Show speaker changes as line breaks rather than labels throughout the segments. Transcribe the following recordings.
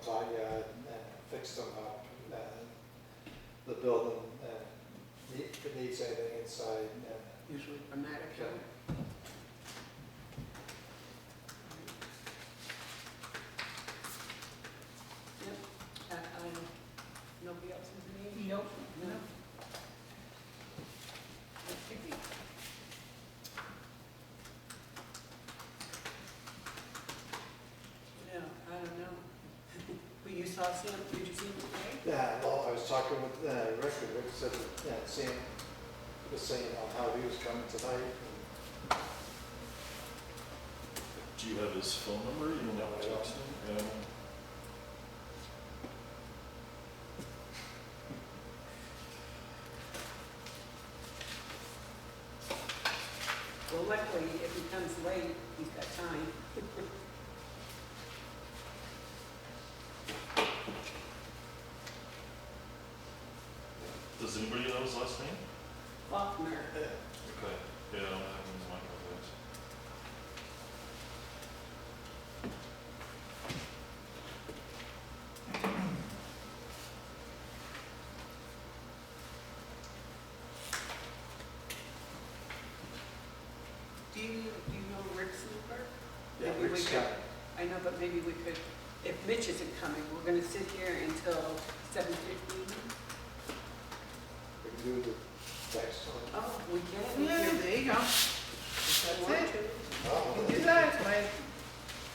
my yard and fix them up. The building, if it needs anything inside.
Usually from that account. Yep. Nobody else has any?
Nope.
No.
Nope.
Yeah, I don't know. But you saw some, did you see them today?
Yeah, well, I was talking with Rick, and Rick said, Sam was saying how he was coming tonight.
Do you have his phone number? You
No,
want
I
to
don't.
text him? Yeah.
Well, luckily, if he comes late, he's got time.
Does anybody know his last name?
Faulkner.
Okay. Yeah, I don't have him in my contacts.
Do you know Rick Silver?
Yeah,
Maybe we
Rick's
could-
got,
I know, but maybe we could, if Mitch isn't coming, we're gonna sit here until 7:15.
we can do the text on.
Oh, we can.
Yeah, there you go.
If I
That's
want
it.
to.
Oh,
You can do that, like,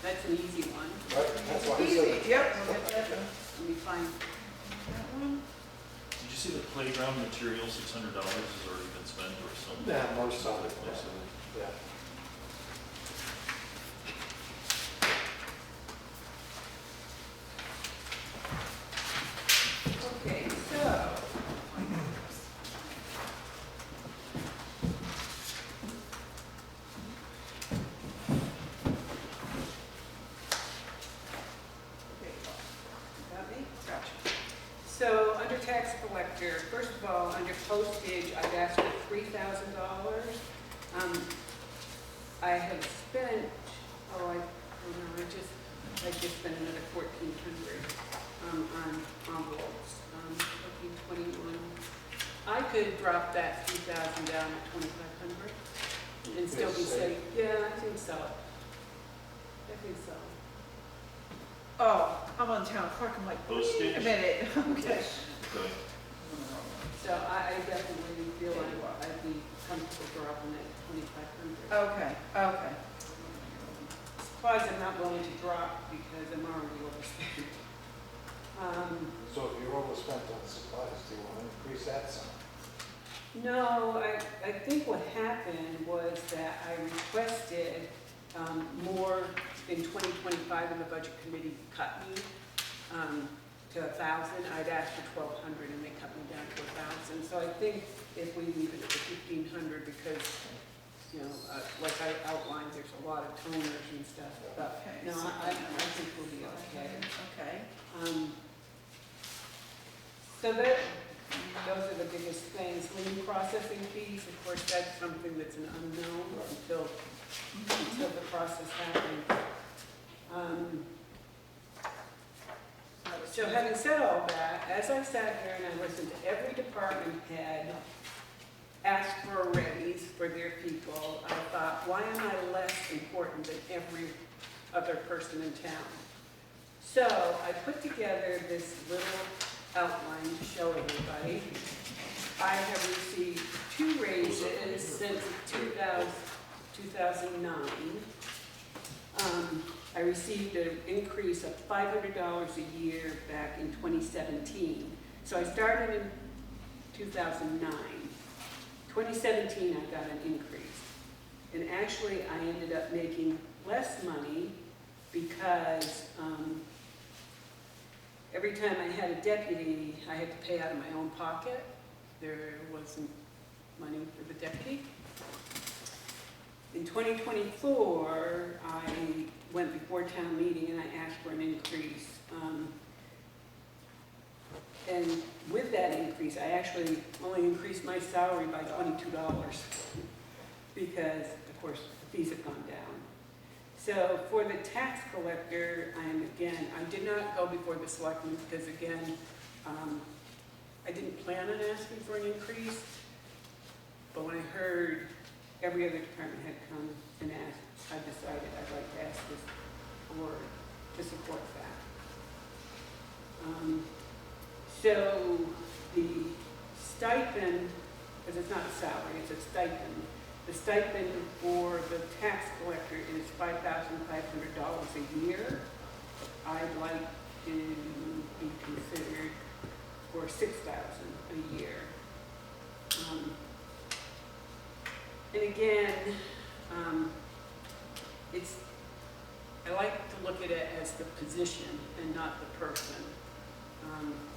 That's an easy one.
Right, that's why he
easy,
said,
yep, we'll get that done.
Let me find,
That one.
Did you see the playground material, $600 has already been spent or something?
Yeah, most of it,
Most of it.
yeah.
okay, so. Got me?
Gotcha.
So, under tax collector, first of all, under postage, I've asked for $3,000. I have spent, I just spent another 1,400 on envelopes, 1421. I could drop that 3,000 down to 2,500 and still be safe. Yeah, I think so. I think so.
Oh, I'm on town clerk, I'm like, wait a
Postage?
minute, okay.
Okay.
So I definitely feel like I'd be comfortable dropping that to 2,500.
Okay, okay.
Supplies I'm not willing to drop because I'm already overspent.
So if you're overspent on supplies, do you want to increase that some?
No, I think what happened was that I requested more in 2025 and the budget committee cut me to 1,000. I'd asked for 1,200 and they cut me down to 1,000. So I think if we leave it at the 1,500 because, like I outlined, there's a lot of toners and stuff. But
Okay,
no,
so
I think we'll be okay.
Okay.
So those are the biggest things. Lien processing fees, of course, that's something that's an unknown until the process happens. So having said all that, as I sat here and I listened to every department head ask for a raise for their people, I thought, why am I less important than every other person in town? So I put together this little outline to show everybody. I have received 2 raises since 2009. I received an increase of $500 a year back in 2017. So I started in 2009. 2017, I got an increase. And actually, I ended up making less money because every time I had a deputy, I had to pay out of my own pocket. There wasn't money for the deputy. In 2024, I went before town meeting and I asked for an increase. And with that increase, I actually only increased my salary by $22 because, of course, the fees have gone down. So for the tax collector, I did not go before the selectmen because again, I didn't plan on asking for an increase. But when I heard every other department had come and asked, I decided I'd like to ask this board to support that. So the stipend, because it's not a salary, it's a stipend. The stipend for the tax collector is $5,500 a year. I'd like to be considered for $6,000 a year. And again, I like to look at it as the position and not the person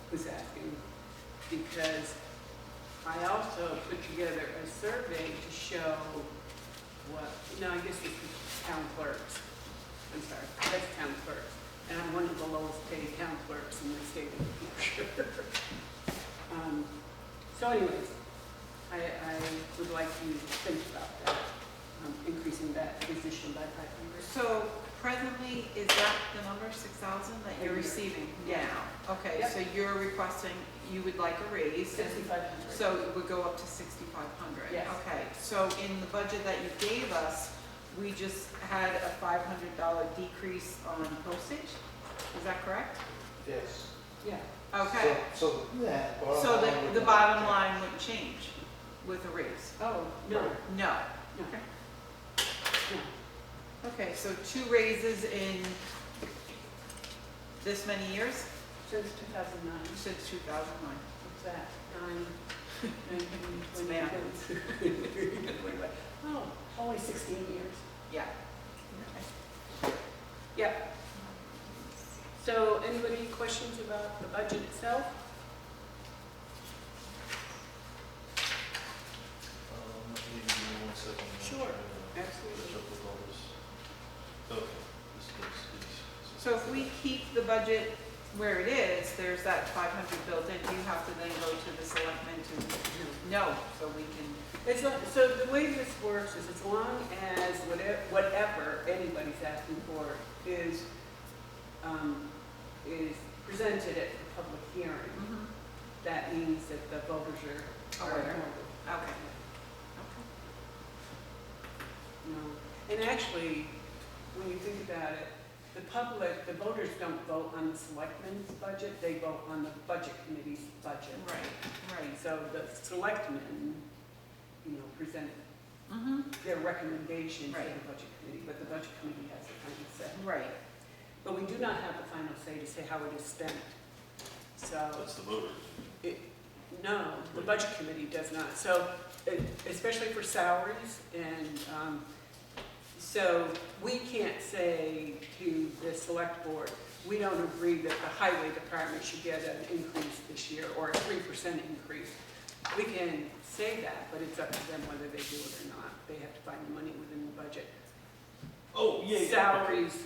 who's asking, because I also put together a survey to show I guess this is town clerks. I'm sorry, that's town clerks. And I'm one of the lowest paid town clerks in the state of New Hampshire. So anyways, I would like you to think about that, increasing that position by 500.
So presently, is that the number, 6,000 that you're receiving
Yeah.
now? Okay,
Yep.
so you're requesting, you would like a raise. and
6,500.
So it would go up to 6,500?
Yes.
Okay, so in the budget that you gave us, we just had a $500 decrease on postage? Is that correct?
Yes.
Yeah.
Okay,
So, yeah.
so the bottom line wouldn't change with a raise?
Oh, no,
No.
no,
Okay.
no.
Okay, so 2 raises in this many years?
Since 2009.
Since 2009.
What's that? 19,
It's math.
Oh, only 16 years.
Yeah.
Yep. So anybody questions about the budget itself?
Give me 1 second.
Sure, absolutely.
Catch up with all this. Okay, this.
So if we keep the budget where it is, there's that 500 built in, do you have to then go to the selectmen to, no, so we can,
It's not, so the way this works is as long as whatever anybody's asking for is presented at the public hearing, that means that the voters are
Aware.
aware.
okay.
No. And actually, when you think about it, the voters don't vote on the selectmen's budget, they vote on the budget committee's budget.
Right.
So the selectmen, present their recommendations to
Right.
the budget committee, but the budget committee has the final say.
Right.
But we do not have the final say to say how it is spent. So,
That's the voters.
no, the budget committee does not. So, especially for salaries and, so we can't say to the select board, we don't agree that the highway department should get an increase this year or a 3% increase. We can say that, but it's up to them whether they do it or not. They have to find the money within the budget.
Oh, yeah.
Salaries,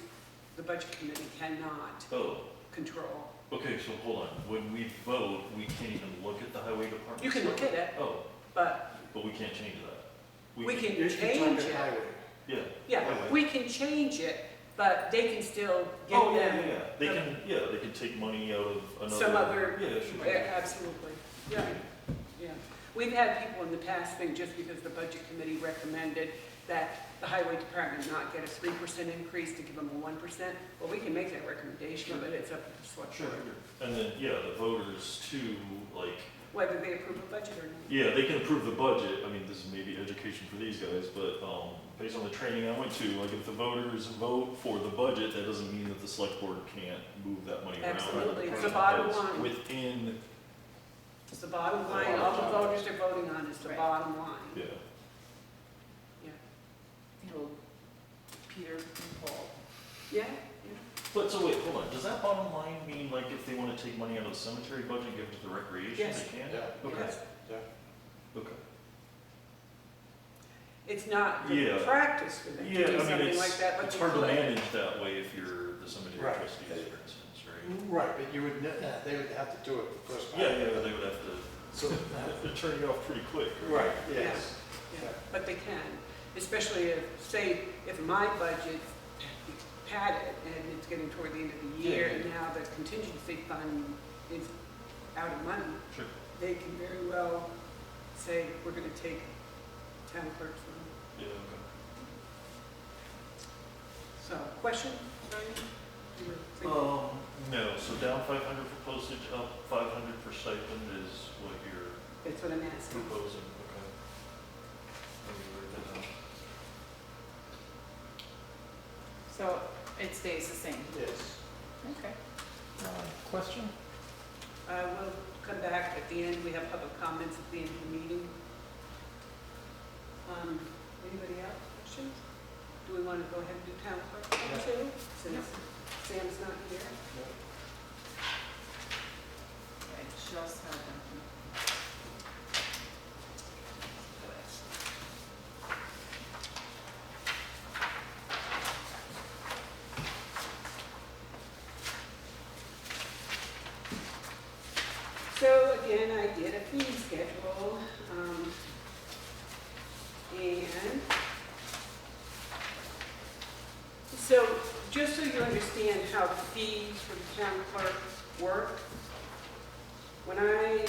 the budget committee cannot
Oh,
control.
okay, so hold on. When we vote, we can't even look at the highway department?
You can look at it,
Oh,
but
but we can't change that.
we can
You're talking
change it.
highway.
Yeah.
Yeah,
highway.
we can change it, but they can still give
Oh, yeah,
them.
yeah, yeah. They can take money out of another.
Some other-
Yeah, sure.
Yeah, absolutely, yeah, yeah. We've had people in the past think just because the budget committee recommended that the highway department not get a 3% increase to give them a 1%, well, we can make that recommendation, but it's up to the select
Sure,
board,
sure. And then, yeah, the voters too, like,
whether they approve a budget or not.
yeah, they can approve the budget. I mean, this is maybe education for these guys, but based on the training I went to, like if the voters vote for the budget, that doesn't mean that the select board can't move that money around.
Absolutely, it's the
Because
bottom line.
Within,
It's the bottom line, all the voters are voting on is the
Right.
bottom line.
yeah.
Little Peter and Paul.
Yeah,
But so wait, hold on. Does that bottom line mean like if they want to take money out of the cemetery budget and give it to the recreation,
Yes.
they can?
Yeah.
Okay.
yes.
Okay.
It's not good
Yeah.
practice for them to
Yeah,
do
I mean,
something like that, but
it's
they
hard to
could.
manage that way if you're the cemetery
Right.
trustees, for instance, right?
Right, but you would, they would have to do it the first time.
Yeah, they would have to
So,
turn you off pretty quick.
right, yes.
Yeah, but they can, especially if, say, if my budget had it, and it's getting toward the end of the year, and now the contingency fund is out of money,
Sure.
they can very well say, we're gonna take town clerk's money.
Yeah, okay.
So, question, Brian? You were thinking-
No, so down 500 for postage, up 500 for stipend is what you're
That's what I'm asking.
proposing, okay. Let me write that down.
So it stays the same?
Yes.
Okay.
Question?
We'll come back at the end, we have public comments at the end of the meeting. Anybody else, questions? Do we want to go ahead and do town clerk
Yeah.
too, since Sam's not here?
I just had them.
So again, I did a fee schedule, and so just so you understand how the fees for the town clerk work, when I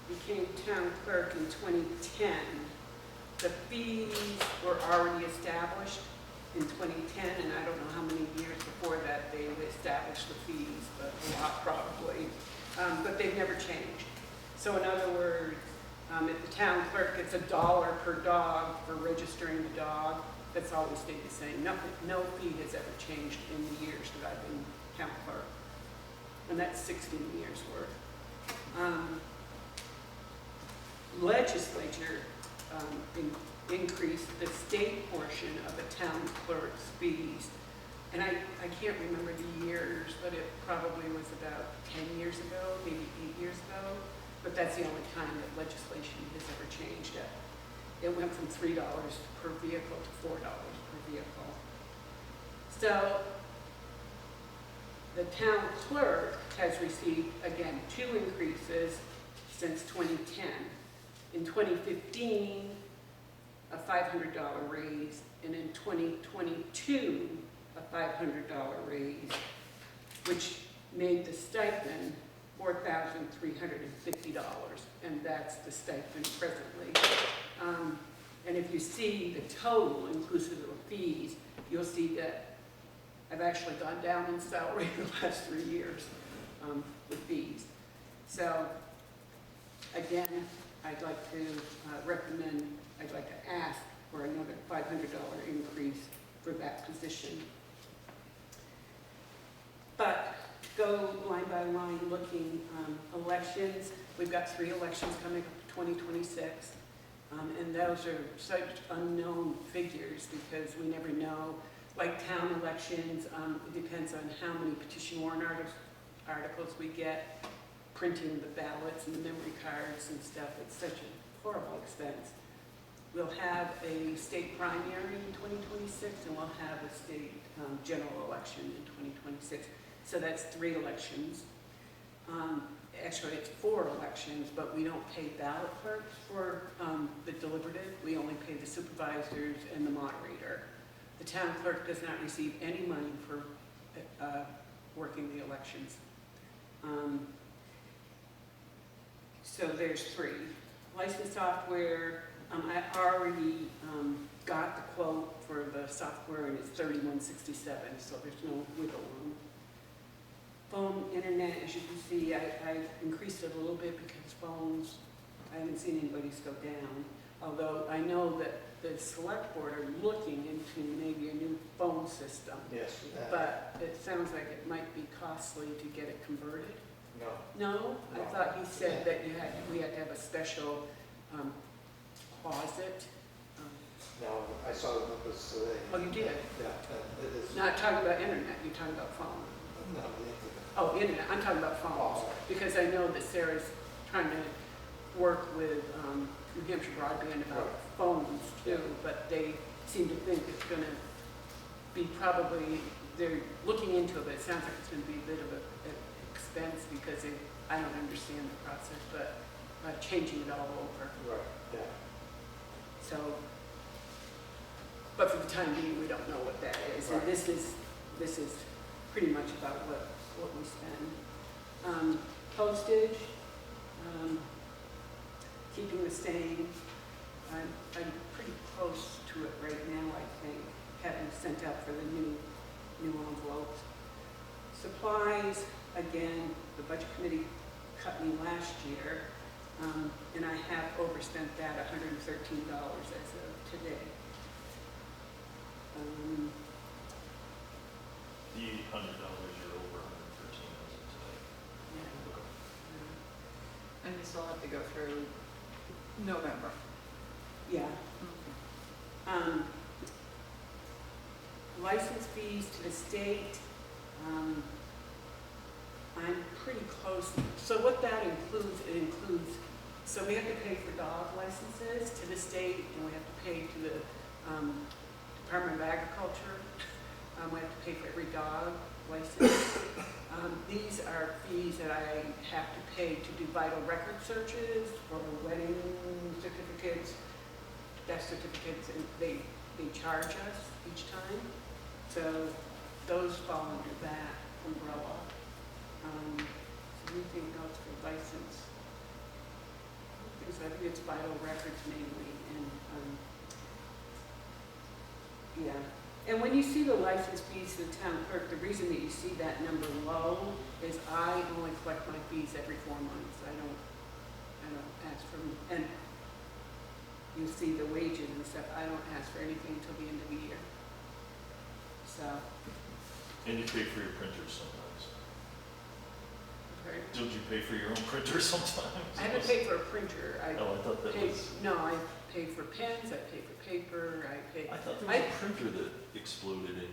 became town clerk in 2010, the fees were already established in 2010, and I don't know how many years before that they established the fees, but a lot probably. But they've never changed. So in other words, if the town clerk gets $1 per dog for registering the dog, that's always stayed the same. No fee has ever changed in the years that I've been town clerk. And that's 16 years worth. Legislature increased the state portion of the town clerk's fees. And I can't remember the years, but it probably was about 10 years ago, maybe 8 years ago. But that's the only time that legislation has ever changed it. It went from $3 per vehicle to $4 per vehicle. So the town clerk has received, again, 2 increases since 2010. In 2015, a $500 raise, and in 2022, a $500 raise, which made the stipend $4,350, and that's the stipend presently. And if you see the total inclusive of fees, you'll see that I've actually gone down in salary the last 3 years with fees. So again, I'd like to I'd like to ask for another $500 increase for that position. But go line by line looking, elections, we've got 3 elections coming up in 2026. And those are such unknown figures because we never know. Like town elections, it depends on how many petition warrant articles we get, printing the ballots and the memory cards and stuff. It's such a horrible expense. We'll have a state primary in 2026, and we'll have a state general election in 2026. So that's 3 elections. Actually, it's 4 elections, but we don't pay ballot clerks for the deliberative. We only pay the supervisors and the moderator. The town clerk does not receive any money for working the elections. So there's 3. Licensed software, I already got the quote for the software, and it's $31.67, so there's no wiggle room. Phone, internet, as you can see, I increased it a little bit because phones, I haven't seen anybody's go down. Although I know that the select board are looking into maybe a new phone system.
Yes.
But it sounds like it might be costly to get it converted.
No.
No? I
No.
thought you said that we had to have a special closet.
No, I saw the numbers today.
Oh, you did?
Yeah, and it is.
Not talking about internet, you're talking about phone.
No, the internet.
Oh, internet, I'm talking about phones,
Oh.
because I know that Sarah's trying to work with New Hampshire Broadband about
Right.
phones too, but they seem to think it's gonna be probably, they're looking into it, but it sounds like it's gonna be a bit of an expense because I don't understand the process, but changing it all over.
Right, yeah.
So but for the time being, we don't know what that is. And
Right.
this is pretty much about what we spend. Postage, keeping the same. I'm pretty close to it right now, I think, having sent out for the new envelopes. Supplies, again, the budget committee cut me last year, and I have overspent that $113 as of today.
The $800 you're over 113 as of today.
Yeah.
Okay.
And you still have to go through November.
Yeah. License fees to the state, I'm pretty close. So what that includes, so we have to pay for dog licenses to the state, and we have to pay to the Department of Agriculture. We have to pay for every dog license. These are fees that I have to pay to do vital record searches for wedding certificates, death certificates, and they charge us each time. So those fall under that umbrella. So anything else for license? I think it's vital records mainly, and yeah. And when you see the license fees to the town clerk, the reason that you see that number low is I only collect my fees every 4 months. I don't ask for, and you see the wages and stuff, I don't ask for anything until the end of the year. So,
And you pay for your printers sometimes.
okay.
Don't you pay for your own printer sometimes?
I haven't paid for a printer.
Oh, I thought that
Pay,
was.
no, I pay for pens, I pay for paper, I pay.
I thought there was a printer that exploded and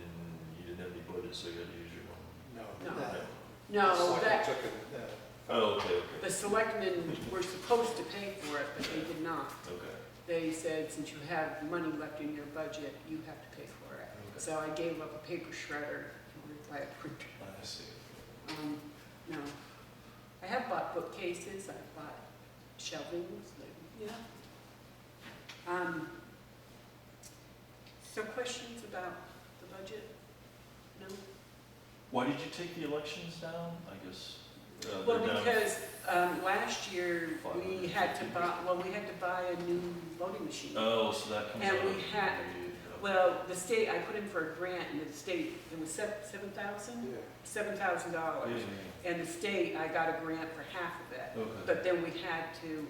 you didn't have any budget, so you had to use your own.
No,
No.
that-
No,
the
that,
selectmen took it,
Oh, okay,
the
okay.
selectmen were supposed to pay for it, but they did not.
Okay.
They said, since you have money left in your budget, you have to pay for it.
Okay.
So I gave up a paper shredder in order to buy a printer.
I see.
No. I have bought bookcases, I've bought shelvings, yeah. So questions about the budget? No?
Why did you take the elections down? I guess.
Well,
they're down.
because last year, we had to buy a new voting machine.
Oh, so that comes
And
out.
we
of
had-
the-
Well, the state, I put in for a grant, and the state, it was $7,000?
yeah.
$7,000.
Yeah, yeah,
And the state, I got a grant for half of it.
yeah. Okay,
But then we had to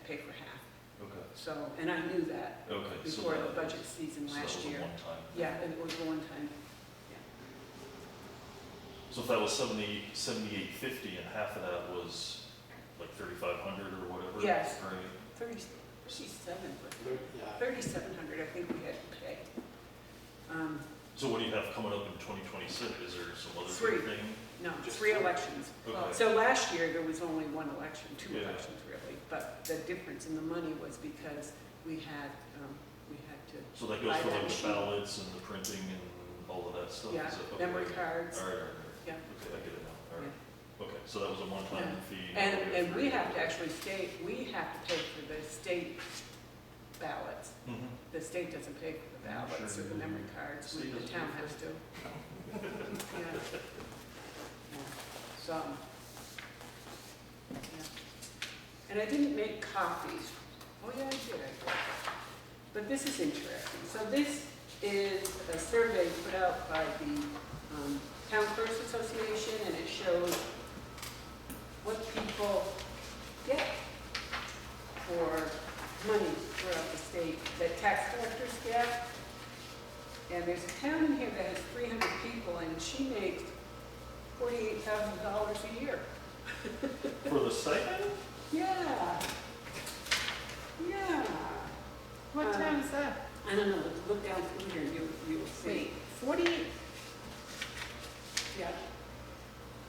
pay for half.
okay,
So, and I knew that
okay. So
before the
that
budget
was-
season
so that
last
was a
year.
one-time.
Yeah, and it was a one time.
So if that was 7850 and half of that was like 3,500 or whatever?
Yes.
Right?
37, but
Yeah.
3,700, I think we had to pay.
So what do you have coming up in 2026? Is there some other
Three.
big thing?
No,
Just
3
three.
elections.
Okay.
So last year, there was only 1 election, 2
Yeah.
elections really, but the difference in the money was because we had to,
So that goes
Buy
for
that
like the
machine.
ballots and the printing and all of that stuff?
yeah,
Is it- okay,
memory
okay.
cards.
All right, all right, all right.
Yeah.
Okay, I get it now. All right. Okay, so that was a one-time fee.
And we have to actually we have to pay for the state ballots.
Mhm.
The state doesn't pay for the
I'm
ballots
sure
or the
you-
memory cards,
State
the
doesn't
town
pay for
has
it.
to. Yeah. Yeah. So, yeah. And I didn't make copies. Oh, yeah, I did. But this is interesting. So this is a survey put out by the Town Clerks Association, and it shows what people get for money throughout the state that tax collectors get. And there's a town in here that has 300 people, and she makes $48,000 a year.
For the stipend?
Yeah. Yeah.
What time is that?
I don't know, look down through here, you'll see.
Wait, 40,
Yeah.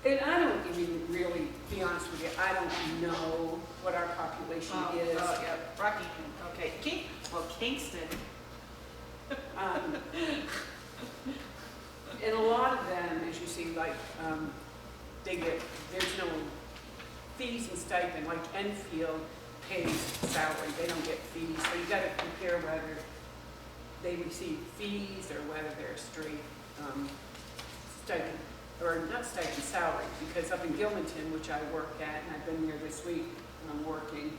And I don't even really, be honest with you, I don't know what our population is.
yeah, Rocky, okay, Kingston.
And a lot of them, as you see, like, there's no fees and stipend, like Enfield pays salary, they don't get fees, so you gotta compare whether they receive fees or whether they're straight stipend, or not stipend, salary, because up in Gilmanton, which I work at, and I've been there this week, and I'm working,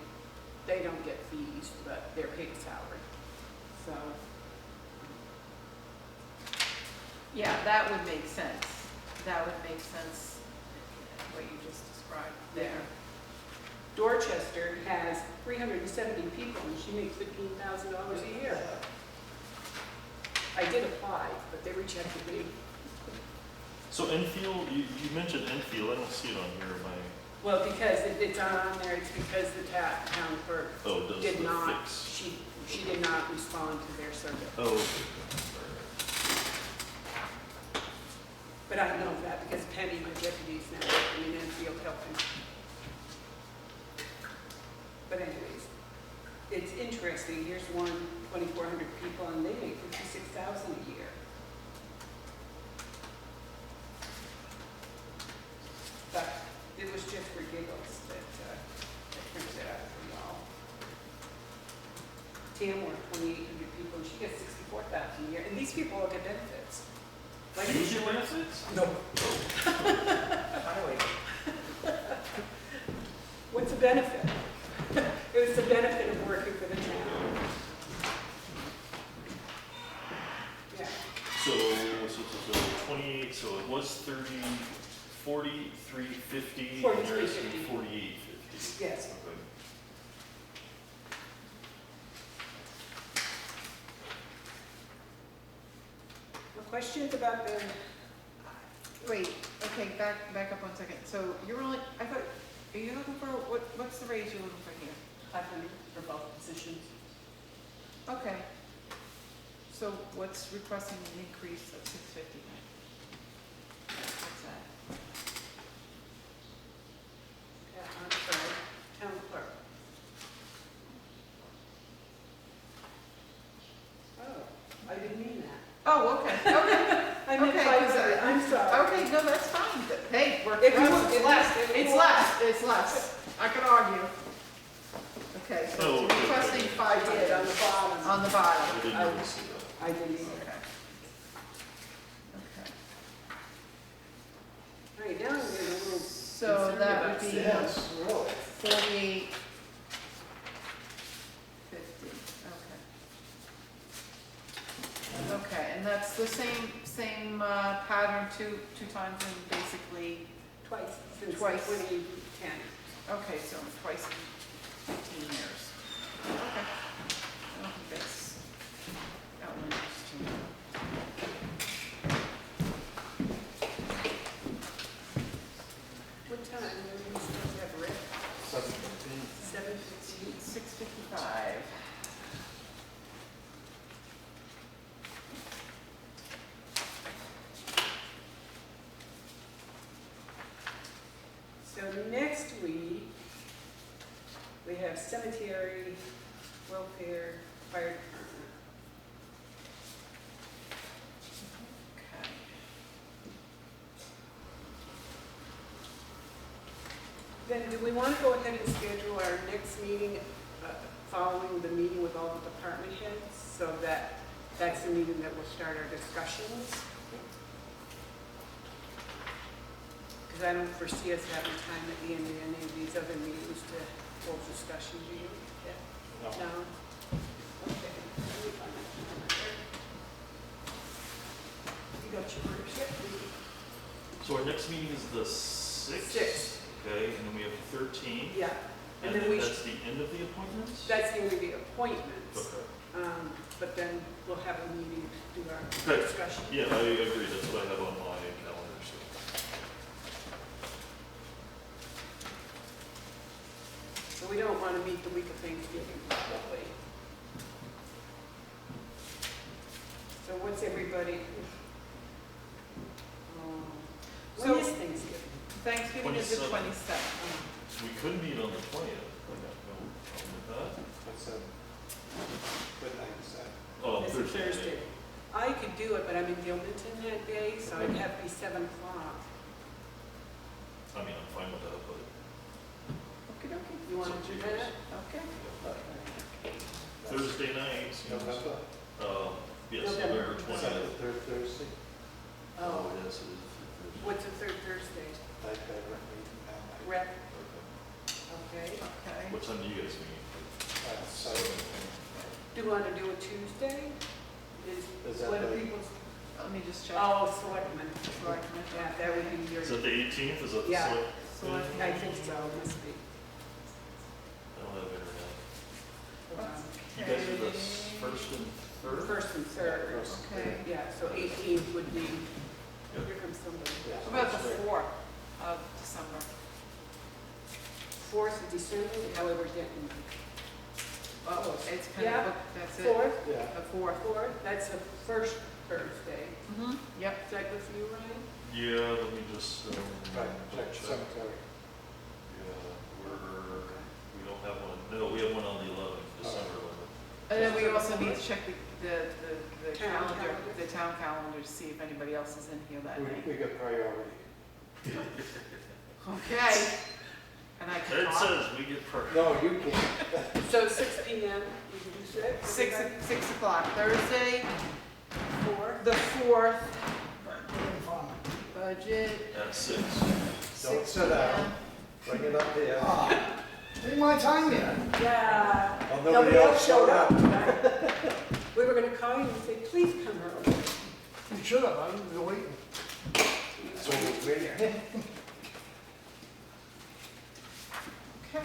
they don't get fees, but they're paid a salary. So,
Yeah, that would make sense. That would make sense, what you just described there.
Dorchester has 370 people, and she makes $15,000 a year. I did apply, but they rejected me.
So Enfield, you mentioned Enfield, I don't see it on here,
Well, because it's on there, it's because the town clerk
oh, it does
did
the
not,
fix.
she did not respond to their survey.
Oh, okay.
But I know that because Penny, my deputy, is now working in Enfield helping. But anyways, it's interesting, here's one, 2,400 people, and they make $56,000 a year. But it was just for giggles that I printed it out for y'all. Tamworth, 2,800 people, and she gets $64,000 a year, and these people all get benefits. Like
Do you get
insurance.
benefits?
No.
What's the benefit? It was the benefit of working for the town. Yeah,
So 28, so it was 30, 43.50, and you're asking
43.50.
48.50.
yes.
Okay.
Questions about the,
Wait, okay, back up 1 second. So you're only, I thought, are you looking for, what's the raise you're looking for here?
500 for both positions?
Okay. So what's requesting an increase of 650 then? What's that?
I'm sorry, town clerk. Oh, I didn't mean that.
Oh, okay, okay.
I meant
Okay,
500, I'm sorry.
Okay, no, that's fine. Hey, we're,
If you
it's
want-
less,
if you
it's
want-
less, it's less. I can argue. Okay, so
Oh,
it's
okay,
requesting
okay.
500
on the bottom.
on the bottom.
I didn't even see that.
I didn't either.
Okay. Okay.
All right, now I'm getting a little
So
concerned
that
about
would be
Yes, really.
48.50, okay. Okay, and that's the same pattern two times in basically,
twice since
Twice.
2010.
okay, so twice in 15 years. Okay. I don't think that's outlandish to me.
What time are we supposed to have read?
7:15.
7:15.
6:55.
So next week, we have cemetery, welfare, fire department.
Okay.
Then do we want to go ahead and schedule our next meeting following the meeting with all the department heads? So that's the meeting that will start our discussions? Because I don't foresee us having time at the end of any of these other meetings to hold discussion, do you? Yeah.
No.
No? Okay. Let me find my calendar. You got your first yet?
So our next meeting is the 6th?
6th.
Okay, and then we have the 13th?
Yeah.
And
then
then
we
that's the end of the appointments?
That's going to be appointments.
Okay.
But then we'll have a meeting to do our
Okay.
discussion.
Yeah, I agree, that's what I have on my calendar, so.
So we don't want to meet the week of Thanksgiving, probably. So what's everybody? When
So-
is Thanksgiving?
Thanksgiving is the
27th.
27th.
We could meet on the 20th. I got no problem with that.
That's a good night to say.
Oh,
It's a Thursday. I could do it, but I'm in Gilmanton that day, so it'd have to be 7 o'clock.
I mean, I'm fine with that, but.
Okay, okay.
You want to do that?
Okay.
Okay.
Thursday night, seems-
November,
Yes,
November.
November
Is that
20th.
the third Thursday?
Oh,
Yes, it is.
what's the third Thursday?
Like that rec meeting now, like,
Rep,
Okay.
okay.
Okay.
What time do you guys meet?
so,
Do you want to do a Tuesday?
Is that
What are
the-
people's,
Let me just check.
oh, selectmen.
Selectmen,
Yeah, that would be your,
Is that the 18th? Is that the
Yeah.
select?
Selectmen.
I think so, it must be.
I don't have internet.
Um,
You guys are the first and third?
First and third.
first,
Okay.
Yeah, so 18th would be, here comes somebody.
yeah.
What about
that's
the
great.
4th of December?
4th of December, however, getting,
Oh, it's kind
Yeah.
of booked, that's it.
4th,
Yeah,
The 4th.
4th, that's the first Thursday.
Mm-hmm, yep.
Is that good for you, Ryan?
Yeah, let me just,
right, check
check.
cemetery.
Yeah, we don't have one. No, we have one on the 11th, December 11th.
And then we also need to check the
Town
calendar,
calendar.
the town calendar to see if anybody else is in here that night.
We got priority.
Okay. And I can
It
talk.
says we get per.
No, you can't.
So 6 PM, we can do 6?
6 o'clock, Thursday,
4?
the 4th. Budget,
At 6.
Don't
6
sit down.
p.m.
Bring it up here.
Ain't my time yet.
Yeah.
Well, nobody else showed up.
We were gonna call you and say, please come early.
You should have, I was waiting.
So we're ready.
Okay,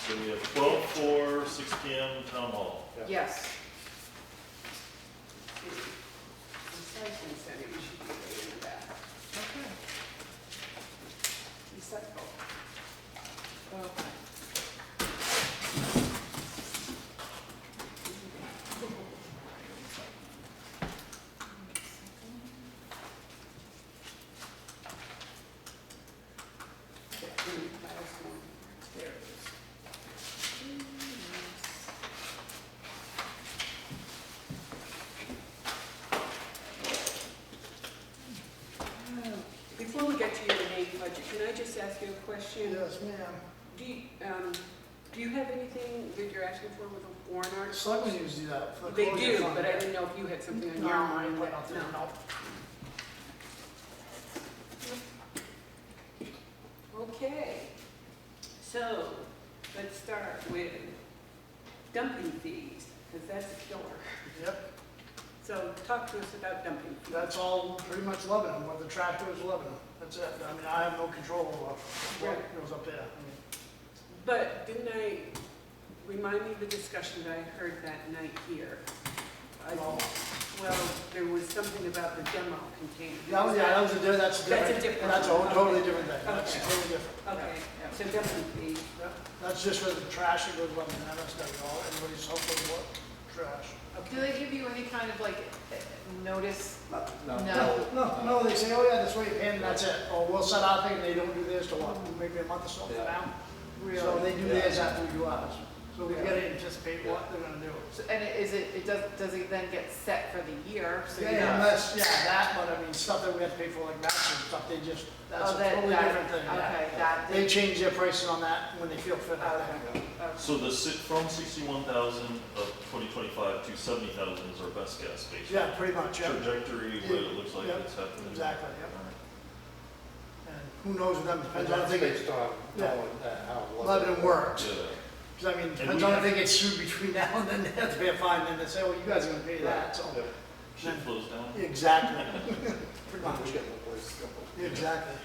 So we have 12/4, 6 PM, Town Hall.
yes.
Recycling center, you should be ready in that.
Okay.
Recycle.
Okay. There it is.
Before we get to your main budget, can I just ask you a question?
Yes, ma'am.
Do you have anything that you're asking for with a warrant article?
Selectmen usually do that for the
They
closure
do,
fund.
but I didn't know if you had something on
No,
your
I
mind.
didn't put
that-
nothing, no.
Okay, so let's start with dumping fees, because that's a killer.
Yep,
So talk to us about dumping fees.
that's all pretty much Lebanon, where the tractor is Lebanon. That's it. I mean, I have no control over what goes up there. I mean,
But didn't remind me of the discussion that I heard that night here.
well,
Well, there was something about the demo container.
that was, yeah, that's a different,
That's a different
that's a
one.
totally different thing. That's
Okay.
totally different.
Okay,
Yeah.
so dumping fees.
Yeah, that's just for the trash that goes Lebanon, that's not all, everybody's hopefully what, trash.
Do they give you any kind of like notice?
No, no, they say, oh yeah, that's what you're paying, that's it. Or we'll set our thing, they don't do theirs till what, maybe a month or so from
Yeah.
now.
Really?
So they do
Yeah.
theirs after we do ours. So we gotta anticipate what they're gonna do.
So- And does it then get set for the year? So you
Yeah,
know-
unless, yeah, that, but I mean, stuff that we have to pay for like matching stuff, they just, that's
Oh,
a
that-
totally
that-
different thing. yeah.
Okay, that.
They change their pricing on that when they feel fit. I think.
Okay.
So from 61,000 of 2025 to 70,000 is our best guess, basically.
Yeah, pretty much, yeah.
Trajectory, what it looks like
Yeah,
it's happening.
exactly, yeah.
All right.
And who knows with them,
And
depends on if
that's
they get,
based on
Yeah.
knowing how.
Lebanon works.
Yeah.
Cause I mean,
And
depends
we
on if
have-
they get sued between now and then, they have to pay a fine, then they say, well, you guys are gonna pay that, so.
Yeah.
Shit flows down.
Exactly. Pretty
We
much,
get the place to go.
exactly.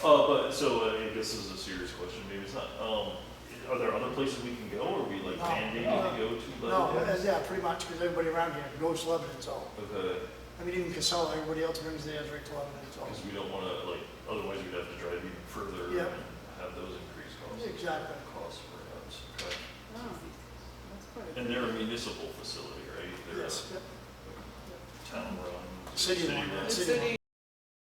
But, so I guess this is a serious question, maybe it's not, are there other places we can go, or are we like
No,
mandated
no.
to go to
No,
Lebanon?
yeah, pretty much, because everybody around here goes to Lebanon, so.
Okay,
I mean, even Casella, everybody else brings theirs right to Lebanon, so.
because we don't wanna, like, otherwise we'd have to drive even further
Yep.
and have those increased costs.
Exactly.
Costs perhaps, okay.
Oh, that's quite a
And they're a municipal facility, right? They're
Yes, yep.
a town run.
City run,
run.
The
City
city